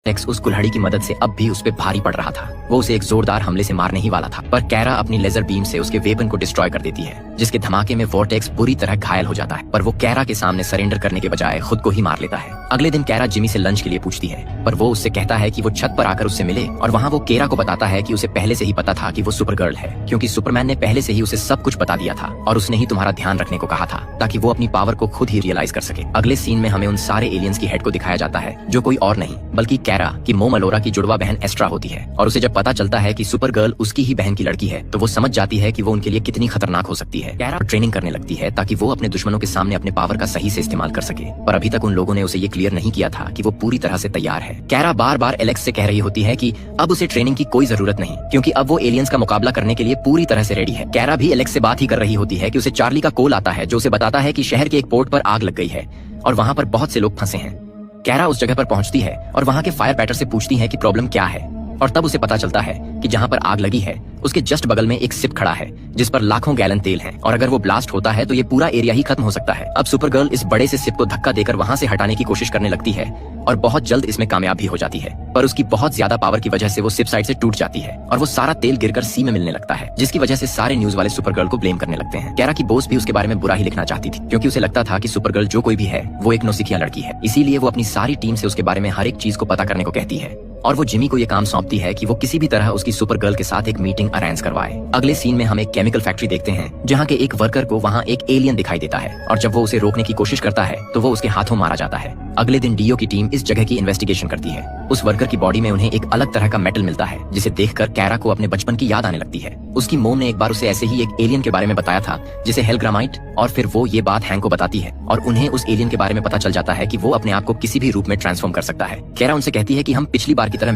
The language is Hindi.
टेक्स उस कुल्हाड़ी की मदद से अब भी उस पे भारी पड़ रहा था। वो उसे एक जोरदार हमले से मारने ही वाला था, पर कैरा अपनी लेजर बीम से उसके वेपन को डिस्ट्रॉय कर देती है, जिसके धमाके में वोर्टेक्स बुरी तरह घायल हो जाता है। पर वो कैरा के सामने सरेंडर करने के बजाय खुद को ही मार लेता है। अगले दिन कैरा जिमी से लंच के लिए पूछती है, पर वो उससे कहता है कि वो छत पर आकर उससे मिले, और वहाँ वो केरा को बताता है कि उसे पहले से ही पता था कि वो सुपर गर्ल है, क्योंकि सुपरमैन ने पहले से ही उसे सब कुछ बता दिया था और उसने ही तुम्हारा ध्यान रखने को कहा था ताकि वो अपनी पावर को खुद ही रियलाइज कर सके। अगले सीन में हमें उन सारे एलियंस की हेड को दिखाया जाता है, जो कोई और नहीं बल्कि कैरा की मोमलोरा की जुड़वा बहन एस्ट्रा होती है। और उसे जब पता चलता है कि सुपर गर्ल उसकी ही बहन की लड़की है, तो वो समझ जाती है कि वो उनके लिए कितनी खतरनाक हो सकती है। कैरा ट्रेनिंग करने लगती है ताकि वो अपने दुश्मनों के सामने अपने पावर का सही से इस्तेमाल कर सके, पर अभी तक उन लोगों ने उसे ये क्लियर नहीं किया था कि वो पूरी तरह से तैयार है। कैरा बार बार एलेक्स से कह रही होती है कि अब उसे ट्रेनिंग की कोई जरूरत नहीं, क्योंकि अब वो एलियंस का मुकाबला करने के लिए पूरी तरह से रेडी है। कैरा भी एलेक्स से बात ही कर रही होती है कि उसे चार्ली का कॉल आता है, जो उसे बताता है कि शहर के एक पोर्ट पर आग लग गई है और वहाँ पर बहुत से लोग फंसे हैं। कैरा उस जगह पर पहुंचती है और वहाँ के फायर फाइटर से पूछती है कि प्रॉब्लम क्या है, और तब उसे पता चलता है कि जहाँ पर आग लगी है उसके जस्ट बगल में एक शिप खड़ा है जिस पर लाखों गैलन तेल है, और अगर वो ब्लास्ट होता है तो ये पूरा एरिया ही खत्म हो सकता है। अब सुपर गर्ल इस बड़े से शिप को धक्का देकर वहाँ से हटाने की कोशिश करने लगती है और बहुत जल्द इसमें कामयाब भी हो जाती है, पर उसकी बहुत ज्यादा पावर की वजह से वो शिप साइड से टूट जाती है और वो सारा तेल गिरकर सी में मिलने लगता है, जिसकी वजह से सारे न्यूज वाले सुपर गर्ल को ब्लेम करने लगते हैं। कैरा की बॉस भी उसके बारे में बुरा ही लिखना चाहती थी, क्योंकि उसे लगता था कि सुपर गर्ल जो कोई भी है वो एक नौसिखिया लड़की है। इसीलिए वो अपनी सारी टीम से उसके बारे में हर एक चीज को पता करने को कहती है, और वो जिमी को ये काम सौंपती है कि वो किसी भी तरह उसकी सुपर गर्ल के साथ एक मीटिंग अरेंज करवाए। अगले सीन में हम एक केमिकल फैक्ट्री देखते हैं, जहाँ के एक वर्कर को वहाँ एक एलियन दिखाई देता है, और जब वो उसे रोकने की कोशिश करता है तो वो उसके हाथों मारा जाता है। अगले दिन डीओ की टीम इस जगह की इन्वेस्टिगेशन करती है। उस वर्कर की बॉडी में उन्हें एक अलग तरह का मेटल मिलता है, जिसे देखकर कैरा को अपने बचपन की याद आने लगती है। उसकी मोम ने एक बार उसे ऐसे ही एक एलियन के बारे में बताया था जिसे हेलग्रामाइट, और फिर वो ये बात हैंक को बताती है और उन्हें उस एलियन के बारे में पता चल जाता है कि वो अपने आप को किसी भी रूप में ट्रांसफॉर्म कर सकता है। कैरा उनसे कहती है कि हम पिछली बार की तरह